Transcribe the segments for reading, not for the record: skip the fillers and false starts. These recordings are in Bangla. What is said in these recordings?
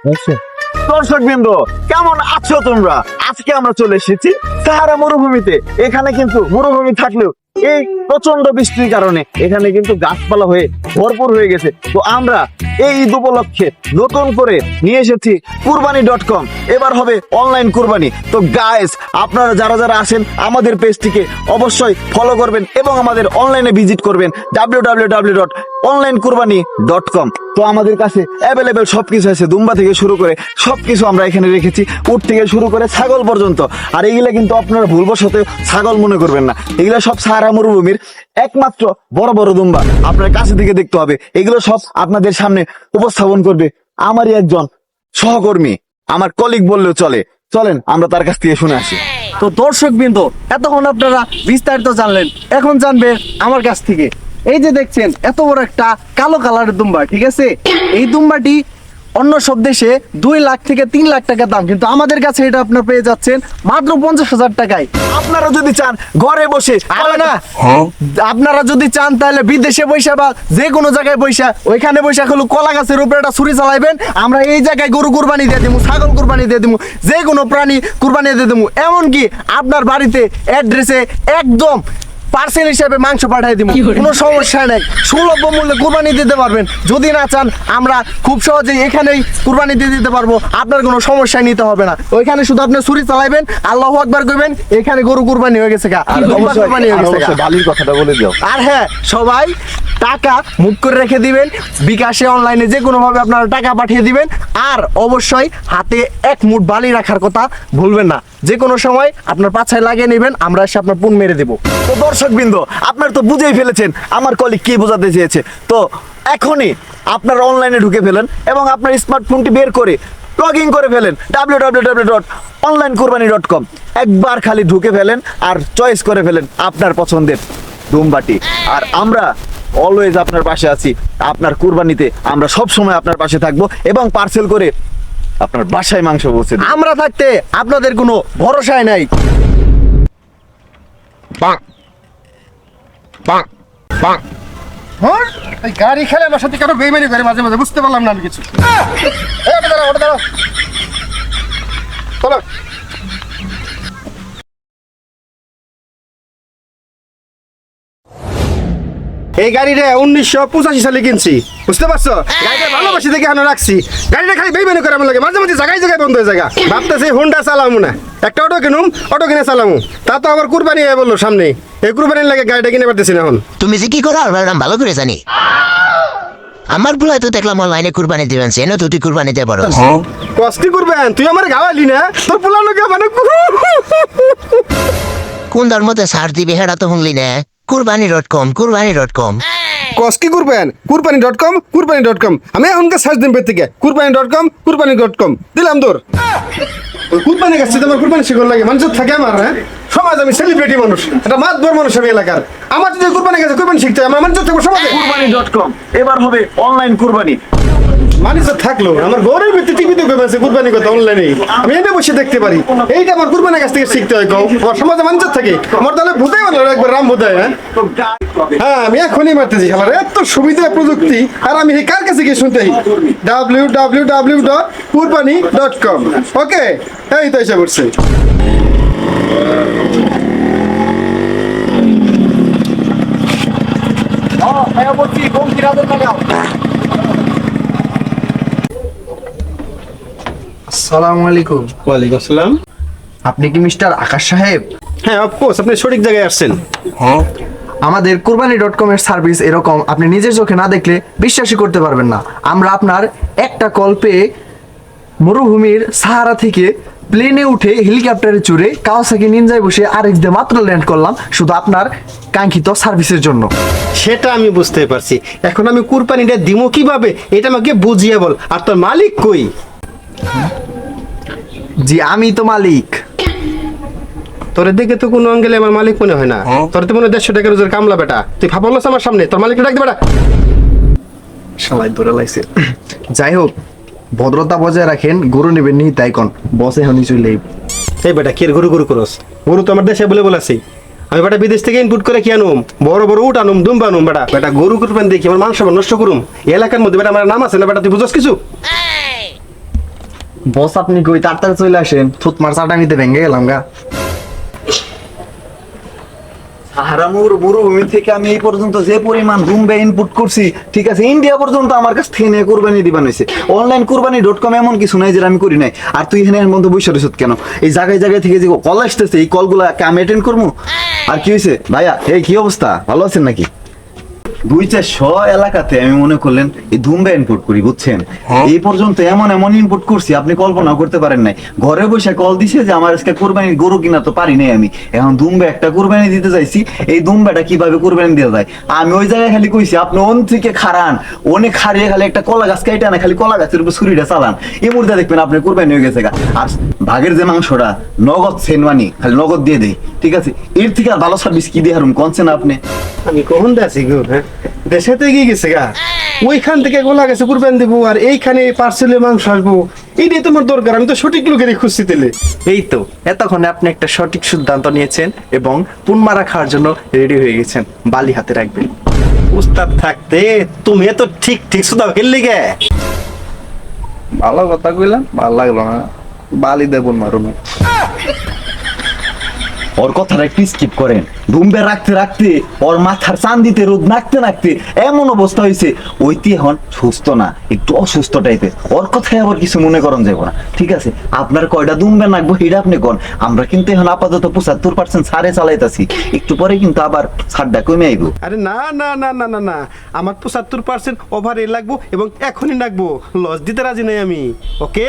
দর্শক বিন্দু, কেমন আছো তোমরা? আজকে আমরা চলে এসেছি সাহারা মরুভূমিতে। এখানে কিন্তু মরুভূমি থাকলেও এই প্রচন্ড বৃষ্টির কারণে এখানে কিন্তু গাছপালা হয়ে ভরপুর হয়ে গেছে। তো আমরা এই ঈদ উপলক্ষে নতুন করে নিয়ে এসেছি কুরবানি.com। এবার হবে অনলাইন কুরবানি। তো গাইস, আপনারা যারা যারা আসেন আমাদের পেজটিকে অবশ্যই ফলো করবেন এবং আমাদের অনলাইনে ভিজিট করবেন www.onlineকুরবানি.com। তো আমাদের কাছে অ্যাভেলেবেল সবকিছু আছে, দুম্বা থেকে শুরু করে সবকিছু আমরা এখানে রেখেছি, উট থেকে শুরু করে ছাগল পর্যন্ত। আর এগুলা কিন্তু আপনারা ভুলবশত ছাগল মনে করবেন না, এগুলো সব সাহারা মরুভূমির একমাত্র বড় বড় দুম্বা। আপনার কাছে থেকে দেখতে হবে। এগুলো সব আপনাদের সামনে উপস্থাপন করবে আমারই একজন সহকর্মী, আমার কলিগ বললেও চলে। চলেন আমরা তার কাছ থেকে শুনে আসি। তো দর্শক বিন্দু, এতক্ষণ আপনারা বিস্তারিত জানলেন, এখন জানবেন আমার কাছ থেকে। এই যে দেখছেন এত বড় একটা কালো কালারের দুম্বা, ঠিক আছে? এই দুম্বাটি অন্য সব দেশে 2 লাখ থেকে 3 লাখ টাকা দাম, কিন্তু আমাদের কাছে এটা আপনার পেয়ে যাচ্ছেন মাত্র 50,000 টাকায়। আপনারা যদি চান ঘরে বসে, আরে না, আপনারা যদি চান তাহলে বিদেশে বৈশা বা যে কোনো জায়গায় বৈশা, ওইখানে বৈশা হলো কলা গাছের উপরে একটা ছুরি চালাইবেন, আমরা এই জায়গায় গরু কুরবানি দিয়ে দিব, ছাগল কুরবানি দিয়ে দিব, যে কোনো প্রাণী কুরবানি দিয়ে দেবো। এমনকি আপনার বাড়িতে অ্যাড্রেসে একদম পার্সেল হিসেবে মাংস পাঠিয়ে দিব, কোনো সমস্যা নাই। সুলভ মূল্যে কুরবানি দিতে পারবেন। যদি না চান আমরা খুব সহজেই এখানেই কুরবানি দিয়ে দিতে পারবো, আপনার কোনো সমস্যা নিতে হবে না। ওইখানে শুধু আপনি ছুরি চালাইবেন, আল্লাহু আকবার কইবেন, এখানে গরু কুরবানি হয়ে গেছে গা, কুরবানি হয়ে গেছে গা। বালির কথাটা বলে দিও। আর হ্যাঁ, সবাই টাকা মুভ করে রেখে দিবেন, বিকাশে অনলাইনে যে কোনো ভাবে আপনারা টাকা পাঠিয়ে দিবেন। আর অবশ্যই হাতে 1 মুঠ বালি রাখার কথা ভুলবেন না। যে কোনো সময় আপনার পাছায় লাগিয়ে নেবেন, আমরা এসে আপনার পুন মেরে দেবো। তো দর্শক বিন্দু, আপনারা তো বুঝেই ফেলেছেন আমার কলিগ কি বোঝাতে চেয়েছে। তো এখনই আপনারা অনলাইনে ঢুকে ফেলেন এবং আপনার স্মার্টফোনটি বের করে লগ ইন করে ফেলেন www.onlineকুরবানি.com। একবার খালি ঢুকে ফেলেন আর চয়েস করে ফেলেন আপনার পছন্দের দুম্বাটি। আর আমরা অলওয়েজ আপনার পাশে আছি। আপনার কুরবানিতে আমরা সব সময় আপনার পাশে থাকবো এবং পার্সেল করে আপনার বাসায় মাংস পৌঁছে দেব। আমরা থাকতে আপনাদের কোনো ভরসাই নাই। এই গাড়ি খেলে আমার সাথে কেন বেইমানি করে মাঝে মাঝে, বুঝতে পারলাম না আমি কিছু। দাঁড়াও চলো। এই গাড়িটা 1985 সালে কিনছি, বুঝতে পারছো? গাড়িটা ভালোবাসি দেখে এখানে রাখছি। গাড়িটা খালি বেইমানি করে আমার লাগে, মাঝে মাঝে জায়গায় জায়গায় বন্ধ হয়ে জায়গা। ভাবতেছি হোন্ডা চালামু না, একটা অটো কিনুম, অটো কিনে চালামু। তা তো আবার কুরবানি হয়ে বললো সামনে, এই কুরবানির লাগে গাড়িটা কিনে পারতেছি না এখন। তুমি যে কি করো আর নাম ভালো করে জানি। আমার ভুলাই তো দেখলাম অনলাইনে কুরবানি দিবেন, সেন তো তুই কুরবানি দিয়ে বড় কষ্টি করবেন, তুই আমার গাওয়ালি না, তোর পুলানো কে মানে কোন ধর্মতে সার দিবে হেরা তো হুংলি না। কুরবানি.com কুরবানি.com কষ্টি করবেন কুরবানি.com। আমি এখনকার সার্চ দিন পেতে থেকে কুরবানি.com দিলাম তোর। কুরবানি গাছ তোমার কুরবানি শিখর লাগে, মানুষ থাকে আমার। হ্যাঁ, সমাজ আমি সেলিব্রিটি মানুষ, একটা মাতবর মানুষ আমি এলাকার। আমার যদি কুরবানি গাছে কুরবানি শিখতে হয়, আমার মানুষ থাকবো সমাজে। কুরবানি.com এবার হবে অনলাইন কুরবানি। মানুষ থাকলো আমার ঘরের ভিতরে টিভিতে গেছে কুরবানি কথা অনলাইনে, আমি এনে বসে দেখতে পারি। এইটা আমার কুরবানি গাছ থেকে শিখতে হয়। আমার সমাজে মানুষ থাকে, আমার তাহলে ভূতাই ভালো একবার রাম ভূতায়। হ্যাঁ, আমি এখনই মারতেছি খেলার এত সুবিধা প্রযুক্তি। আর আমি কার কাছে গিয়ে শুনতে www.কুরবানি.com। ওকে, এই তো এসে পড়ছে। আসসালামু আলাইকুম। ওয়ালাইকুম আসসালাম। আপনি কি মিস্টার আকাশ সাহেব? হ্যাঁ, অফকোর্স, আপনি সঠিক জায়গায় আসছেন। আমাদের কুরবানি.com এর সার্ভিস এরকম, আপনি নিজের চোখে না দেখলে বিশ্বাসই করতে পারবেন না। আমরা আপনার একটা কল পেয়ে মরুভূমির সাহারা থেকে প্লেনে উঠে হেলিকপ্টারে চড়ে কাওয়াসাকি নিনজায় বসে আরেক দিয়ে মাত্র ল্যান্ড করলাম, শুধু আপনার কাঙ্ক্ষিত সার্ভিসের জন্য। সেটা আমি বুঝতে পারছি, এখন আমি কুরবানিটা দিমো কিভাবে এটা আমাকে বুঝিয়ে বল। আর তোর মালিক কই? জি, আমি তো মালিক। তোর দেখে তো কোনো অ্যাঙ্গেলে আমার মালিক মনে হয় না। তোর তো মনে হয় 150 টাকা রোজের কামলা বেটা। তুই ভাবলাস আমার সামনে তোর মালিককে ডাক দে বেটা। সবাই ধরে লাইছে। যাই হোক, ভদ্রতা বজায় রাখেন, গরু নেবেন নি তাই কোন বসে হনি চলে। এই বেটা কি গরু গরু করস? গরু তো আমার দেশে বলে বলেছি। আমি বেটা বিদেশ থেকে ইনপুট করে কি আনুম, বড় বড় উট আনুম, দুম্বা আনুম। বেটা বেটা গরু কুরবানি দেখি আমার মাংস নষ্ট করুম। এই এলাকার মধ্যে বেটা আমার নাম আছে না বেটা, তুই বুঝছ কিছু? বস আপনি কই তাড়াতাড়ি চলে আসেন, থুতমার চাটানিতে ভেঙে গেলাম গা। সাহারা মরুভূমি থেকে আমি এই পর্যন্ত যে পরিমাণ দুম্বে ইনপুট করছি, ঠিক আছে, ইন্ডিয়া পর্যন্ত আমার কাছ থেকে নিয়ে কুরবানি দিবান হয়েছে। অনলাইন কুরবানি.com এমন কিছু নাই যেটা আমি করি নাই। আর তুই এখানে এর মধ্যে বসে রয়েছ কেন? এই জায়গায় জায়গায় থেকে যে কল আসতেছে, এই কলগুলা আমি অ্যাটেন্ড করবো। আর কি হয়েছে ভাইয়া, এই কি অবস্থা, ভালো আছেন নাকি? 2-400 এলাকাতে আমি মনে করলেন এই ধুমবে ইনপুট করি, বুঝছেন? এই পর্যন্ত এমন এমন ইনপুট করছি আপনি কল্পনা করতে পারেন নাই। ঘরে বসে কল দিছে যে আমার আজকে কুরবানির গরু কিনা তো পারি নাই আমি, এখন ধুমবে একটা কুরবানি দিতে চাইছি, এই ধুমবেটা কিভাবে কুরবানি দেওয়া যায়। আমি ওই জায়গায় খালি কইছি আপনি ওন থেকে খারান, অনেক খারিয়ে খালি একটা কলা গাছ কাইটা না, খালি কলা গাছের উপর ছুরিটা চালান, এই মুহূর্তে দেখবেন আপনি কুরবানি হয়ে গেছে গা। আর ভাগের যে মাংসটা নগদ সেনওয়ানি খালি নগদ দিয়ে দেই, ঠিক আছে? এর থেকে আর ভালো সার্ভিস কি দিয়ে হারুন কনছেন আপনি? আমি কখন আছি গো, হ্যাঁ দেশে তো এগিয়ে গেছে গা, ওইখান থেকে গোলা গেছে কুরবানি দেবো আর এইখানে পার্সেলে মাংস আসবো, এইটাই তোমার দরকার। আমি তো সঠিক লোকেরই খুঁজছি তেলে। এই তো এতক্ষণে আপনি একটা সঠিক সিদ্ধান্ত নিয়েছেন এবং পুনমারা খাওয়ার জন্য রেডি হয়ে গেছেন। বালি হাতে রাখবেন। উস্তাদ থাকতে তুমি তো ঠিক ঠিক সুদাও খেললি গে। ভালো কথা কইলাম, ভালো লাগলো না। বালি দেবন মারুন। ওর কথাটা একটু স্কিপ করেন। ধুমবে রাখতে রাখতে ওর মাথার চান্দিতে রোদ নাকতে নাকতে এমন অবস্থা হয়েছে, ওইটি এখন সুস্থ না, একটু অসুস্থ টাইপের। ওর কথায় আবার কিছু মনে করেন যাবো না, ঠিক আছে? আপনার কয়টা দুমবে নাকবো এটা আপনি কোন। আমরা কিন্তু এখন আপাতত 75% ছাড়ে চালাইতাছি, একটু পরে কিন্তু আবার ছাড়টা কমে আইবো। আরে না না না না না না, আমার 75% ওভার এ লাগবো এবং এখনই লাগবো, লস দিতে রাজি নাই আমি। ওকে,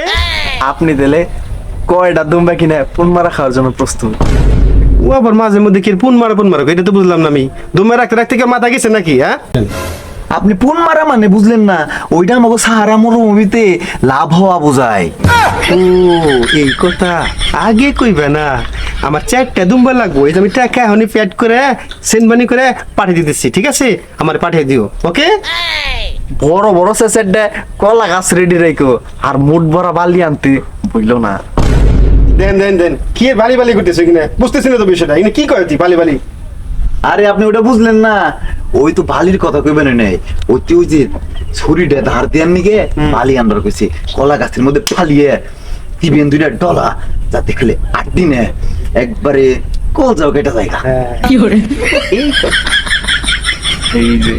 আপনি দিলে কয়টা দুম্বা কিনে পুনমারা খাওয়ার জন্য প্রস্তুত। ও আবার মাঝে মধ্যে কি পুন মারা এটা তো বুঝলাম না আমি। দুমে রাখতে রাখতে কি মাথা গেছে নাকি? হ্যাঁ, আপনি পুন মারা মানে বুঝলেন না? ওইটা আমাকে সাহারা মরুভূমিতে লাভ হওয়া বোঝায়। ও এই কথা আগে কইবে না। আমার 4টা দুম্বা লাগবো, এই যে আমি টাকা এখনই প্যাড করে সেন্ডমানি করে পাঠিয়ে দিতেছি, ঠিক আছে? আমার পাঠিয়ে দিও, ওকে? বড় বড় সেসেট কলা গাছ রেডি রাখো আর মুঠ ভরা বালি আনতে বুঝলো না। দেন দেন দেন, কি বালি বালি করতেছো কিনা বুঝতেছি না তো বিষয়টা। এখানে কি করে তুই বালি বালি? আরে আপনি ওটা বুঝলেন না, ওই তো বালির কথা কইবেন নাই, ওই যে ছুরিটা ধার দেন নিকে বালি আন্ডার কইছে কলা গাছের মধ্যে ফালিয়ে দিবেন 2টা ডলা, যাতে খেলে 8 দিনে একবারে কল যাও কেটা জায়গা। এই যে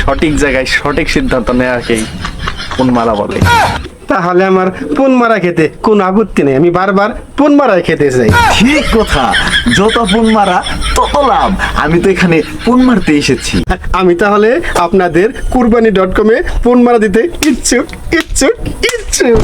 সঠিক জায়গায় সঠিক সিদ্ধান্ত নেওয়াকেই পুনমারা বলে। তাহলে আমার পুন মারা খেতে কোন আপত্তি নেই, আমি বারবার পুন মারা খেতে চাই। ঠিক কথা, যত পুন মারা তত লাভ। আমি তো এখানে পুন মারতে এসেছি। আমি তাহলে আপনাদের কুরবানি.com এ পুন মারা দিতে ইচ্ছুক ইচ্ছুক ইচ্ছুক।